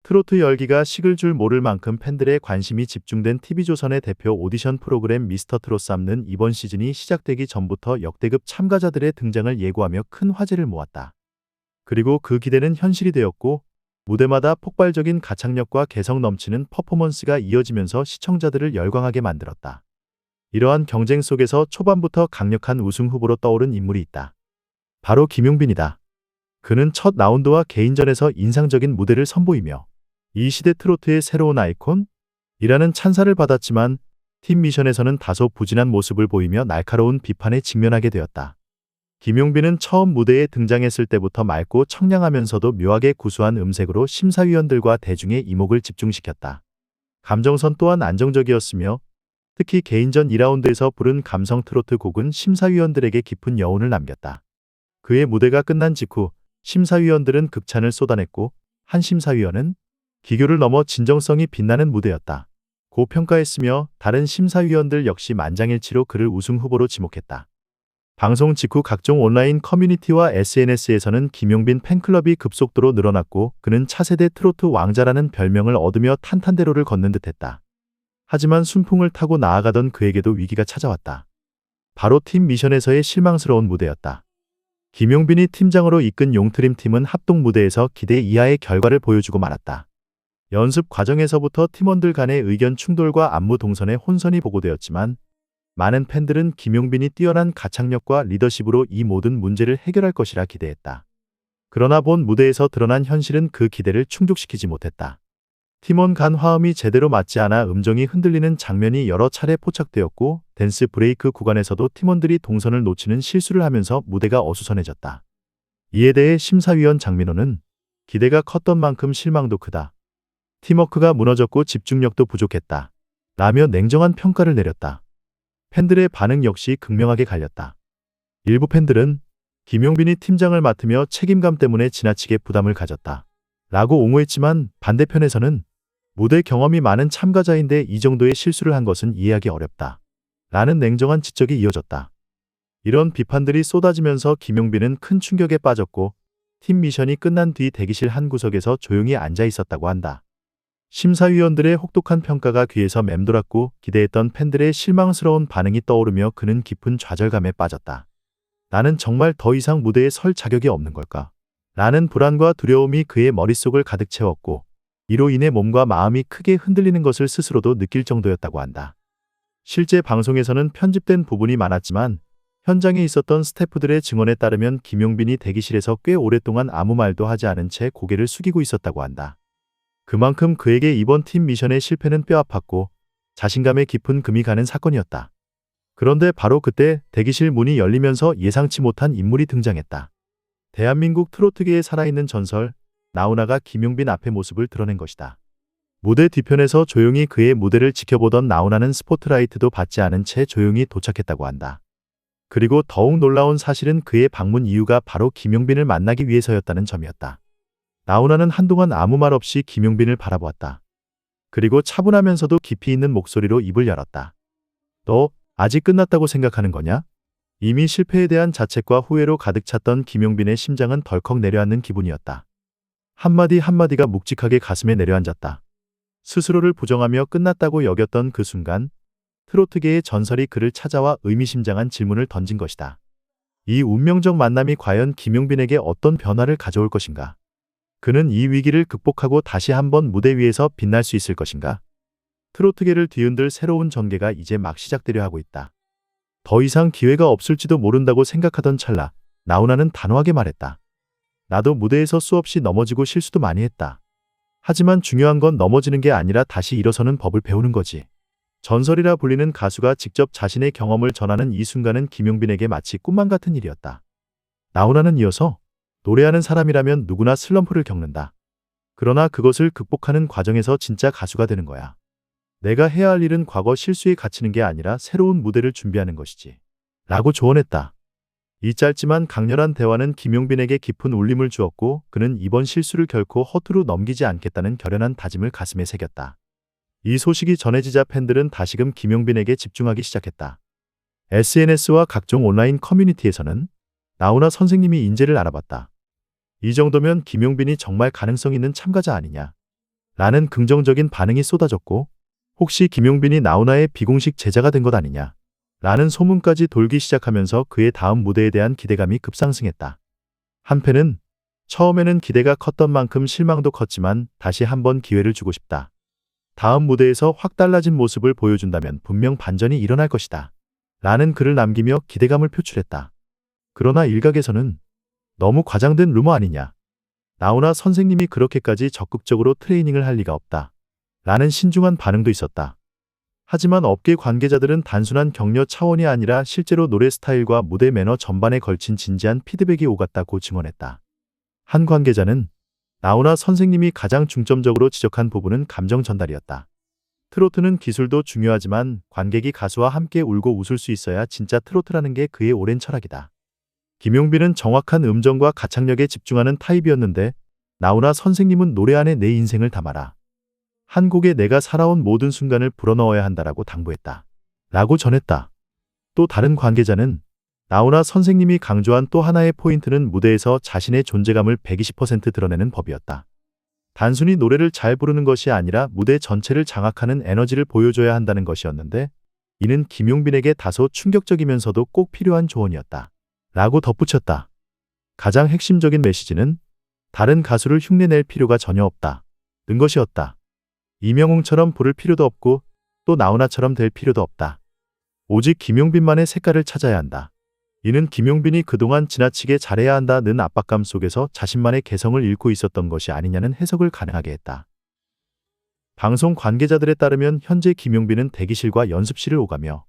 트로트 열기가 식을 줄 모를 만큼 팬들의 관심이 집중된 TV조선의 대표 오디션 프로그램 미스터 트롯3는 이번 시즌이 시작되기 전부터 역대급 참가자들의 등장을 예고하며 큰 화제를 모았다. 그리고 그 기대는 현실이 되었고, 무대마다 폭발적인 가창력과 개성 넘치는 퍼포먼스가 이어지면서 시청자들을 열광하게 만들었다. 이러한 경쟁 속에서 초반부터 강력한 우승 후보로 떠오른 인물이 있다. 바로 김용빈이다. 그는 첫 라운드와 개인전에서 인상적인 무대를 선보이며 이 시대 트로트의 새로운 아이콘이라는 찬사를 받았지만 팀 미션에서는 다소 부진한 모습을 보이며 날카로운 비판에 직면하게 되었다. 김용빈은 처음 무대에 등장했을 때부터 맑고 청량하면서도 묘하게 구수한 음색으로 심사위원들과 대중의 이목을 집중시켰다. 감정선 또한 안정적이었으며 특히 개인전 2라운드에서 부른 감성 트로트 곡은 심사위원들에게 깊은 여운을 남겼다. 그의 무대가 끝난 직후 심사위원들은 극찬을 쏟아냈고 한 심사위원은 기교를 넘어 진정성이 빛나는 무대였다 고 평가했으며 다른 심사위원들 역시 만장일치로 그를 우승 후보로 지목했다. 방송 직후 각종 온라인 커뮤니티와 SNS에서는 김용빈 팬클럽이 급속도로 늘어났고 그는 차세대 트로트 왕자라는 별명을 얻으며 탄탄대로를 걷는 듯했다. 하지만 순풍을 타고 나아가던 그에게도 위기가 찾아왔다. 바로 팀 미션에서의 실망스러운 무대였다. 김용빈이 팀장으로 이끈 용트림 팀은 합동 무대에서 기대 이하의 결과를 보여주고 말았다. 연습 과정에서부터 팀원들 간의 의견 충돌과 안무 동선의 혼선이 보고되었지만 많은 팬들은 김용빈이 뛰어난 가창력과 리더십으로 이 모든 문제를 해결할 것이라 기대했다. 그러나 본 무대에서 드러난 현실은 그 기대를 충족시키지 못했다. 팀원 간 화음이 제대로 맞지 않아 음정이 흔들리는 장면이 여러 차례 포착되었고 댄스 브레이크 구간에서도 팀원들이 동선을 놓치는 실수를 하면서 무대가 어수선해졌다. 이에 대해 심사위원 장민호는 기대가 컸던 만큼 실망도 크다. 팀워크가 무너졌고 집중력도 부족했다. 라며 냉정한 평가를 내렸다. 팬들의 반응 역시 극명하게 갈렸다. 일부 팬들은 김용빈이 팀장을 맡으며 책임감 때문에 지나치게 부담을 가졌다. 라고 옹호했지만 반대편에서는 무대 경험이 많은 참가자인데 이 정도의 실수를 한 것은 이해하기 어렵다. 라는 냉정한 지적이 이어졌다. 이런 비판들이 쏟아지면서 김용빈은 큰 충격에 빠졌고 팀 미션이 끝난 뒤 대기실 한 구석에서 조용히 앉아 있었다고 한다. 심사위원들의 혹독한 평가가 귀에서 맴돌았고 기대했던 팬들의 실망스러운 반응이 떠오르며 그는 깊은 좌절감에 빠졌다. 나는 정말 더 이상 무대에 설 자격이 없는 걸까? 라는 불안과 두려움이 그의 머릿속을 가득 채웠고 이로 인해 몸과 마음이 크게 흔들리는 것을 스스로도 느낄 정도였다고 한다. 실제 방송에서는 편집된 부분이 많았지만 현장에 있었던 스태프들의 증언에 따르면 김용빈이 대기실에서 꽤 오랫동안 아무 말도 하지 않은 채 고개를 숙이고 있었다고 한다. 그만큼 그에게 이번 팀 미션의 실패는 뼈아팠고 자신감에 깊은 금이 가는 사건이었다. 그런데 바로 그때 대기실 문이 열리면서 예상치 못한 인물이 등장했다. 대한민국 트로트계에 살아있는 전설, 나훈아가 김용빈 앞의 모습을 드러낸 것이다. 무대 뒤편에서 조용히 그의 무대를 지켜보던 나훈아는 스포트라이트도 받지 않은 채 조용히 도착했다고 한다. 그리고 더욱 놀라운 사실은 그의 방문 이유가 바로 김용빈을 만나기 위해서였다는 점이었다. 나훈아는 한동안 아무 말 없이 김용빈을 바라보았다. 그리고 차분하면서도 깊이 있는 목소리로 입을 열었다. 너 아직 끝났다고 생각하는 거냐? 이미 실패에 대한 자책과 후회로 가득 찼던 김용빈의 심장은 덜컥 내려앉는 기분이었다. 한마디 한마디가 묵직하게 가슴에 내려앉았다. 스스로를 부정하며 끝났다고 여겼던 그 순간 트로트계의 전설이 그를 찾아와 의미심장한 질문을 던진 것이다. 이 운명적 만남이 과연 김용빈에게 어떤 변화를 가져올 것인가? 그는 이 위기를 극복하고 다시 한번 무대 위에서 빛날 수 있을 것인가? 트로트계를 뒤흔들 새로운 전개가 이제 막 시작되려 하고 있다. 더 이상 기회가 없을지도 모른다고 생각하던 찰나 나훈아는 단호하게 말했다. 나도 무대에서 수없이 넘어지고 실수도 많이 했다. 하지만 중요한 건 넘어지는 게 아니라 다시 일어서는 법을 배우는 거지. 전설이라 불리는 가수가 직접 자신의 경험을 전하는 이 순간은 김용빈에게 마치 꿈만 같은 일이었다. 나훈아는 이어서 노래하는 사람이라면 누구나 슬럼프를 겪는다. 그러나 그것을 극복하는 과정에서 진짜 가수가 되는 거야. 내가 해야 할 일은 과거 실수에 갇히는 게 아니라 새로운 무대를 준비하는 것이지. 라고 조언했다. 이 짧지만 강렬한 대화는 김용빈에게 깊은 울림을 주었고 그는 이번 실수를 결코 허투루 넘기지 않겠다는 결연한 다짐을 가슴에 새겼다. 이 소식이 전해지자 팬들은 다시금 김용빈에게 집중하기 시작했다. SNS와 각종 온라인 커뮤니티에서는 나훈아 선생님이 인재를 알아봤다. 이 정도면 김용빈이 정말 가능성 있는 참가자 아니냐. 라는 긍정적인 반응이 쏟아졌고, 혹시 김용빈이 나훈아의 비공식 제자가 된 것 아니냐? 라는 소문까지 돌기 시작하면서 그의 다음 무대에 대한 기대감이 급상승했다. 한편은 처음에는 기대가 컸던 만큼 실망도 컸지만 다시 한번 기회를 주고 싶다. 다음 무대에서 확 달라진 모습을 보여준다면 분명 반전이 일어날 것이다. 라는 글을 남기며 기대감을 표출했다. 그러나 일각에서는 너무 과장된 루머 아니냐? 나훈아 선생님이 그렇게까지 적극적으로 트레이닝을 할 리가 없다. 라는 신중한 반응도 있었다. 하지만 업계 관계자들은 단순한 격려 차원이 아니라 실제로 노래 스타일과 무대 매너 전반에 걸친 진지한 피드백이 오갔다고 증언했다. 한 관계자는 나훈아 선생님이 가장 중점적으로 지적한 부분은 감정 전달이었다. 트로트는 기술도 중요하지만 관객이 가수와 함께 울고 웃을 수 있어야 진짜 트로트라는 게 그의 오랜 철학이다. 김용빈은 정확한 음정과 가창력에 집중하는 타입이었는데 나훈아 선생님은 노래 안에 내 인생을 담아라. 한 곡에 내가 살아온 모든 순간을 불어넣어야 한다라고 당부했다. 라고 전했다. 또 다른 관계자는 나훈아 선생님이 강조한 또 하나의 포인트는 무대에서 자신의 존재감을 120% 드러내는 법이었다. 단순히 노래를 잘 부르는 것이 아니라 무대 전체를 장악하는 에너지를 보여줘야 한다는 것이었는데 이는 김용빈에게 다소 충격적이면서도 꼭 필요한 조언이었다. 라고 덧붙였다. 가장 핵심적인 메시지는 다른 가수를 흉내낼 필요가 전혀 없다. 는 것이었다. 이명웅처럼 부를 필요도 없고 또 나훈아처럼 될 필요도 없다. 오직 김용빈만의 색깔을 찾아야 한다. 이는 김용빈이 그동안 지나치게 잘해야 한다는 압박감 속에서 자신만의 개성을 잃고 있었던 것이 아니냐는 해석을 가능하게 했다. 방송 관계자들에 따르면 현재 김용빈은 대기실과 연습실을 오가며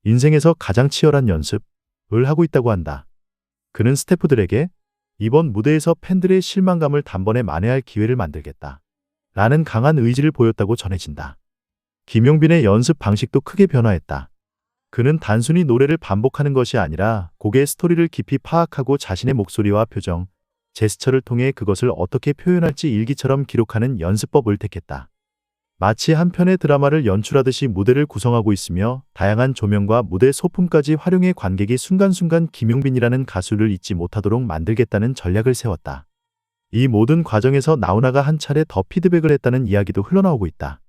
인생에서 가장 치열한 연습을 하고 있다고 한다. 그는 스태프들에게 이번 무대에서 팬들의 실망감을 단번에 만회할 기회를 만들겠다. 라는 강한 의지를 보였다고 전해진다. 김용빈의 연습 방식도 크게 변화했다. 그는 단순히 노래를 반복하는 것이 아니라 곡의 스토리를 깊이 파악하고 자신의 목소리와 표정, 제스처를 통해 그것을 어떻게 표현할지 일기처럼 기록하는 연습법을 택했다. 마치 한 편의 드라마를 연출하듯이 무대를 구성하고 있으며 다양한 조명과 무대 소품까지 활용해 관객이 순간순간 김용빈이라는 가수를 잊지 못하도록 만들겠다는 전략을 세웠다. 이 모든 과정에서 나훈아가 한 차례 더 피드백을 했다는 이야기도 흘러나오고 있다.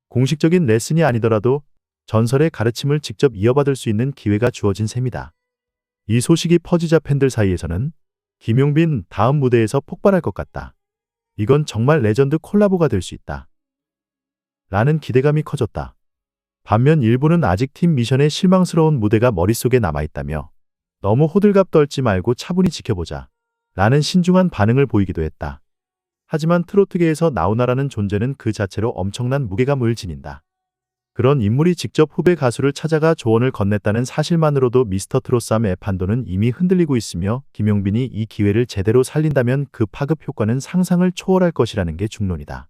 공식적인 레슨이 아니더라도 전설의 가르침을 직접 이어받을 수 있는 기회가 주어진 셈이다. 이 소식이 퍼지자 팬들 사이에서는 김용빈 다음 무대에서 폭발할 것 같다. 이건 정말 레전드 콜라보가 될 수 있다. 라는 기대감이 커졌다. 반면 일부는 아직 팀 미션의 실망스러운 무대가 머릿속에 남아있다며 너무 호들갑 떨지 말고 차분히 지켜보자. 라는 신중한 반응을 보이기도 했다. 하지만 트로트계에서 나훈아라는 존재는 그 자체로 엄청난 무게감을 지닌다. 그런 인물이 직접 후배 가수를 찾아가 조언을 건넸다는 사실만으로도 미스터 트롯3의 판도는 이미 흔들리고 있으며 김용빈이 이 기회를 제대로 살린다면 그 파급 효과는 상상을 초월할 것이라는 게 중론이다.